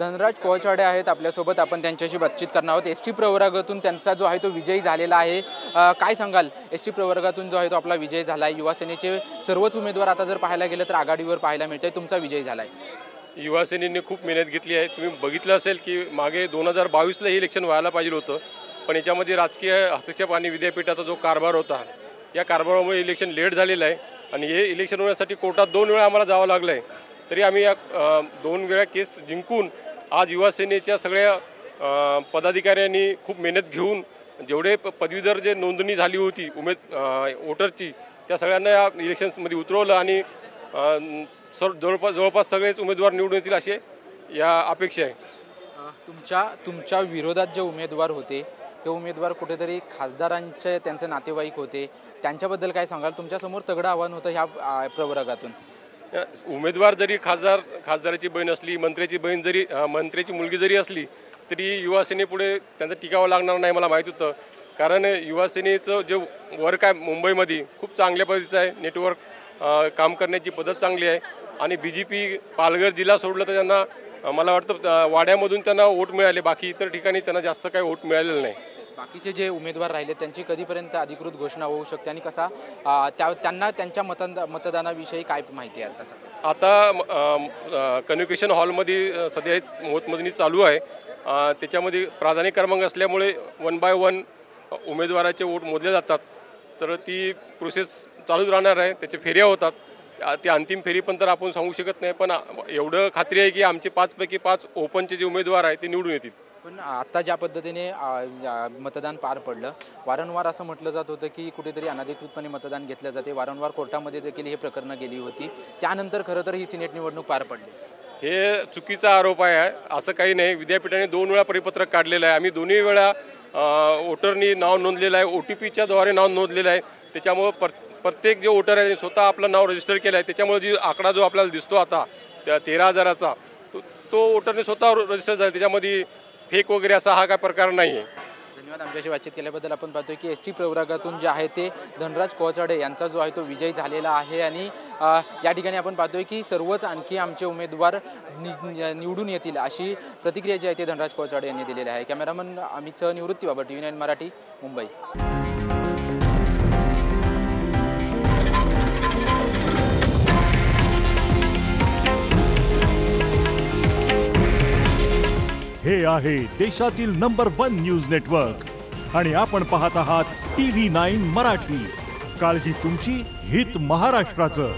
धनराज कोळचाडे आहेत आपल्यासोबत, आपण त्यांच्याशी बातचीत करणार आहोत। एसटी प्रवर्गातून त्यांचा जो आहे तो विजयी झालेला आहे। काय सांगाल, एसटी प्रवर्गातून जो आहे तो आपला विजय झाला आहे। युवा सेनेचे सर्वच उमेदवार आता जर पाहायला गेलं तर आघाडीवर पाहायला मिळतंय, तुमचा विजय झाला आहे। युवा सेनेने खूप मेहनत घेतली आहे। तुम्ही बघितलं असेल की मागे 2022ला हे इलेक्शन व्हायला पाहिजे होतं, पण याच्यामध्ये राजकीय हस्तक्षेप आणि विद्यापीठाचा जो कारभार होता, या कारभारामुळे इलेक्शन लेट झालेलं आहे आणि हे इलेक्शन होण्यासाठी कोर्टात 2 वेळा आम्हाला जावं लागलं आहे। तरी आम्ही या 2 वेळा केस जिंकून आज युवा सेनेच्या सगळ्या पदाधिकाऱ्यांनी खूप मेहनत घेऊन जेवढे पदवीधर जे नोंदणी झाली होती वोटरची, त्या सगळ्यांना या इलेक्शन्समध्ये उतरवलं आणि जवळपास सगळेच उमेदवार निवडून येतील असे या अपेक्षा आहे। तुमच्या विरोधात जे उमेदवार होते ते उमेदवार कुठेतरी खासदारांचे त्यांचे नातेवाईक होते, त्यांच्याबद्दल काय सांगाल? तुमच्यासमोर तगडं आव्हान होतं ह्या प्रवर्गातून। उमेदवार जरी खासदाराची बहीण असली, मंत्र्याची मुलगी जरी असली तरी युवा सेनेपुढे त्यांचं टिकावं लागणार नाही, मला माहीत होतं। कारण युवा सेनेचं जे वर्क आहे मुंबईमध्ये खूप चांगल्या पद्धतीचं आहे, नेटवर्क काम करण्याची पद्धत चांगली आहे आणि BJP पालघर जिल्हा सोडलं तर त्यांना मला वाटतं वाड्यामधून त्यांना वोट मिळाले, बाकी इतर ठिकाणी त्यांना जास्त काही वोट मिळालेलं नाही। बाकीचे जे उमेदवार राहिले त्यांची कधीपर्यंत अधिकृत घोषणा होऊ शकते आणि कसा त्यांना त्यांच्या मतदानाविषयी काय माहिती आहे? आता कन्व्होकेशन हॉलमध्ये सध्या मतमोजणी चालू आहे, त्याच्यामध्ये प्राधान्य क्रमांक असल्यामुळे 1 बाय 1 उमेदवाराचे वोट मोजले जातात, तर ती प्रोसेस चालूच राहणार आहे। त्याच्या फेऱ्या होतात, ती अंतिम फेरी पण तर आपण सांगू शकत नाही, पण एवढं खात्री आहे की आमचे 5 पैकी 5 ओपनचे जे उमेदवार आहेत ते निवडून येतील। पण आता ज्या पद्धतीने मतदान पार पडलं, वारंवार असं म्हटलं जात होतं की कुठेतरी अनधिकृतपणे मतदान घेतलं जाते, वारंवार कोर्टामध्ये देखील हे प्रकरणं गेली होती, त्यानंतर खरं तर ही सिनेट निवडणूक पार पडली। हे चुकीचा आरोप आहे, असं काही नाही। विद्यापीठाने 2 वेळा परिपत्रक काढलेलं आहे, आम्ही 2 वेळा वोटरनी नाव नोंदलेलं आहे, OTPच्या द्वारे नाव नोंदलेलं आहे। त्याच्यामुळं प्रत्येक जे वोटर आहे स्वतः आपलं नाव रजिस्टर केलं आहे, त्याच्यामुळे जी आकडा जो आपल्याला दिसतो आता त्या 13,000चा तो वोटरने स्वतः रजिस्टर झाला, त्याच्यामध्ये फेक वगैरे असा हा काय प्रकार नाही आहे। धन्यवाद आमच्याशी बातचीत केल्याबद्दल। आपण पाहतोय की एसटी प्रवर्गातून जे आहे ते धनराज कोळचाडे यांचा जो आहे तो विजय झालेला आहे आणि या ठिकाणी आपण पाहतोय की सर्वच आणखी आमचे उमेदवार निवडून येतील अशी प्रतिक्रिया जी आहे ते धनराज कोळचाडे यांनी दिलेली आहे। कॅमेरामन अमित निवृत्ती बाबा, TV9 मराठी, मुंबई। हे आहे देशातील नंबर 1 न्यूज नेटवर्क आणि आपण पाहत आहात TV9 मराठी। काळजी तुमची, हित महाराष्ट्राचं।